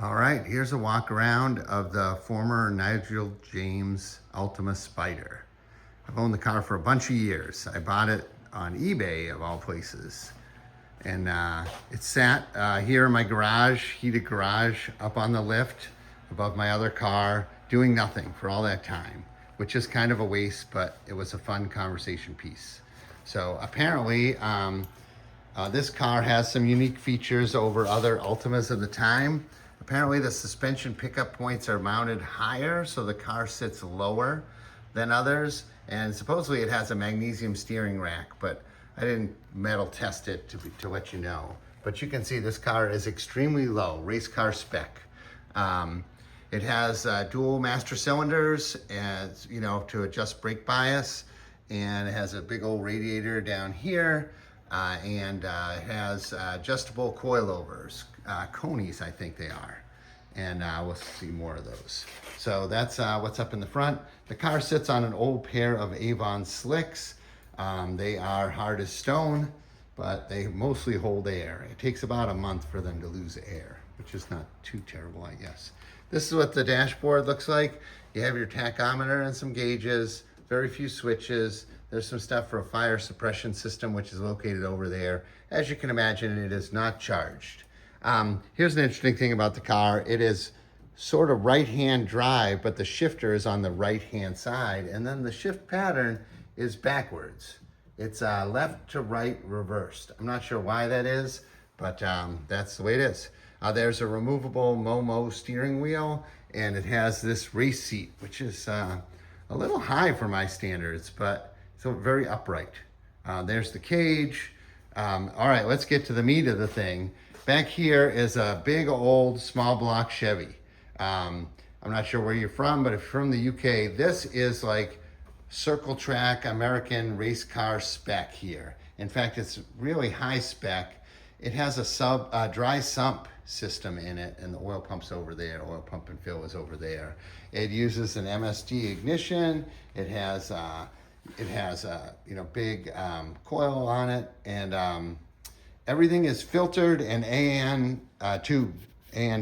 All right, here's a walk around of the former Nigel James Ultima Spyder. I've owned the car for a bunch of years. I bought it on eBay of all places. And it sat here in my garage, heated garage, up on the lift above my other car, doing nothing for all that time, which is kind of a waste, but it was a fun conversation piece. So apparently, this car has some unique features over other Ultimas of the time. Apparently the suspension pickup points are mounted higher, so the car sits lower than others. And supposedly it has a magnesium steering rack, but I didn't metal test it to let you know. But you can see this car is extremely low, race car spec. It has dual master cylinders, as you know, to adjust brake bias, and it has a big old radiator down here. It has adjustable coilovers, conies I think they are, and we'll see more of those. So that's what's up in the front. The car sits on an old pair of Avon slicks. They are hard as stone, but they mostly hold air. It takes about a month for them to lose air, which is not too terrible, I guess. This is what the dashboard looks like. You have your tachometer and some gauges, very few switches. There's some stuff for a fire suppression system, which is located over there. As you can imagine, it is not charged. Here's an interesting thing about the car. It is sort of right-hand drive, but the shifter is on the right-hand side, and then the shift pattern is backwards. It's left to right reversed. I'm not sure why that is, but that's the way it is. There's a removable Momo steering wheel, and it has this race seat, which is a little high for my standards, but so very upright. There's the cage. All right, let's get to the meat of the thing. Back here is a big old small block Chevy. I'm not sure where you're from, but if you're from the UK, this is like circle track American race car spec here. In fact, it's really high spec. It has a dry sump system in it, and the oil pump's over there. Oil pump and fill is over there. It uses an MSD ignition. It has a big coil on it, and everything is filtered and AN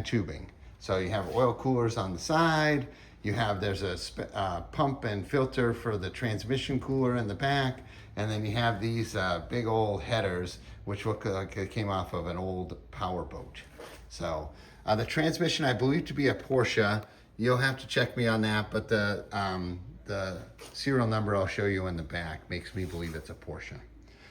tubing. So you have oil coolers on the side. There's a pump and filter for the transmission cooler in the back, and then you have these big old headers, which look like they came off of an old power boat. So the transmission I believe to be a Porsche. You'll have to check me on that, but the serial number I'll show you in the back makes me believe it's a Porsche.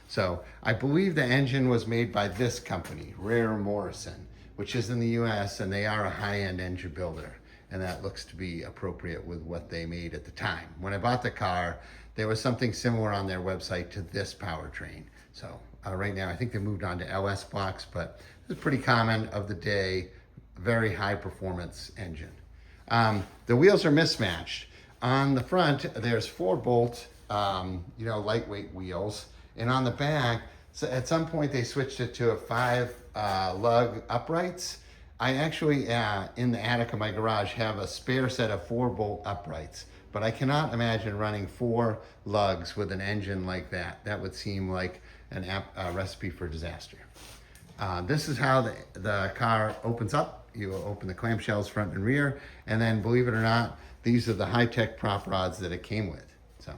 So I believe the engine was made by this company, Rare Morrison, which is in the US, and they are a high-end engine builder. And that looks to be appropriate with what they made at the time. When I bought the car, there was something similar on their website to this powertrain. So right now, I think they moved on to LS blocks, but it's pretty common of the day, very high performance engine. The wheels are mismatched. On the front, there's 4-bolt, lightweight wheels. And on the back, so at some point they switched it to a 5 lug uprights. I actually, in the attic of my garage, have a spare set of 4-bolt uprights, but I cannot imagine running 4 lugs with an engine like that. That would seem like a recipe for disaster. This is how the car opens up. You open the clamshells front and rear, and then believe it or not, these are the high-tech prop rods that it came with. So,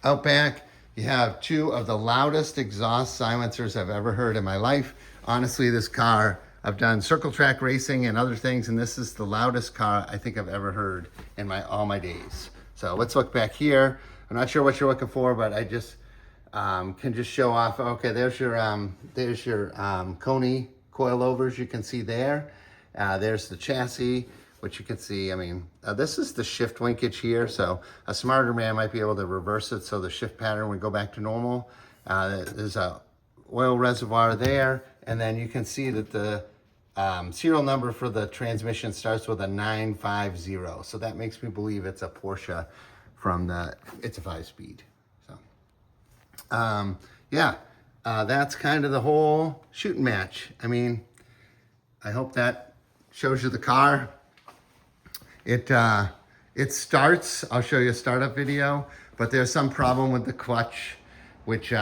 out back, you have 2 of the loudest exhaust silencers I've ever heard in my life. Honestly, this car, I've done circle track racing and other things, and this is the loudest car I think I've ever heard in all my days. So let's look back here. I'm not sure what you're looking for, but I just can just show off. Okay, there's your Coney coilovers you can see there. There's the chassis, which you can see. This is the shift linkage here, so a smarter man might be able to reverse it so the shift pattern would go back to normal. There's a oil reservoir there, and then you can see that the serial number for the transmission starts with a 950, so that makes me believe it's a Porsche it's a 5-speed. So that's kind of the whole shooting match. I hope that shows you the car. It starts, I'll show you a startup video, but there's some problem with the clutch, which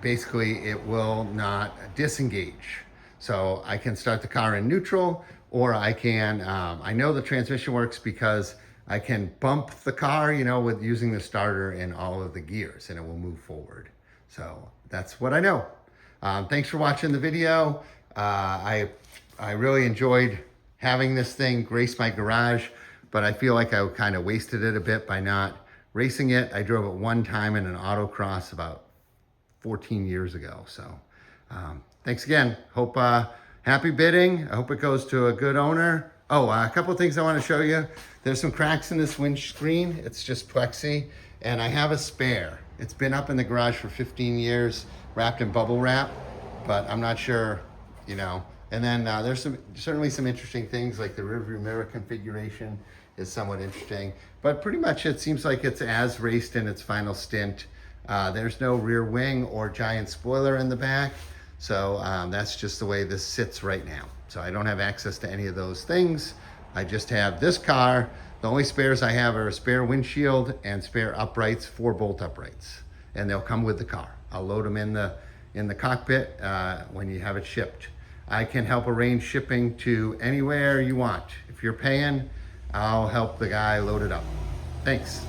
basically it will not disengage. So I can start the car in neutral, or I can, I know the transmission works because I can bump the car, you know, with using the starter in all of the gears, and it will move forward. So that's what I know. Thanks for watching the video. I really enjoyed having this thing grace my garage, but I feel like I kind of wasted it a bit by not racing it. I drove it one time in an autocross about 14 years ago. So thanks again. Hope happy bidding. I hope it goes to a good owner. Oh, a couple of things I want to show you. There's some cracks in this windscreen. It's just plexi, and I have a spare. It's been up in the garage for 15 years, wrapped in bubble wrap, but I'm not sure, you know. And then there's certainly some interesting things, like the rearview mirror configuration is somewhat interesting, but pretty much it seems like it's as raced in its final stint. There's no rear wing or giant spoiler in the back. So that's just the way this sits right now. So I don't have access to any of those things. I just have this car. The only spares I have are a spare windshield and spare uprights, 4 bolt uprights, and they'll come with the car. I'll load them in the cockpit when you have it shipped. I can help arrange shipping to anywhere you want. If you're paying, I'll help the guy load it up. Thanks.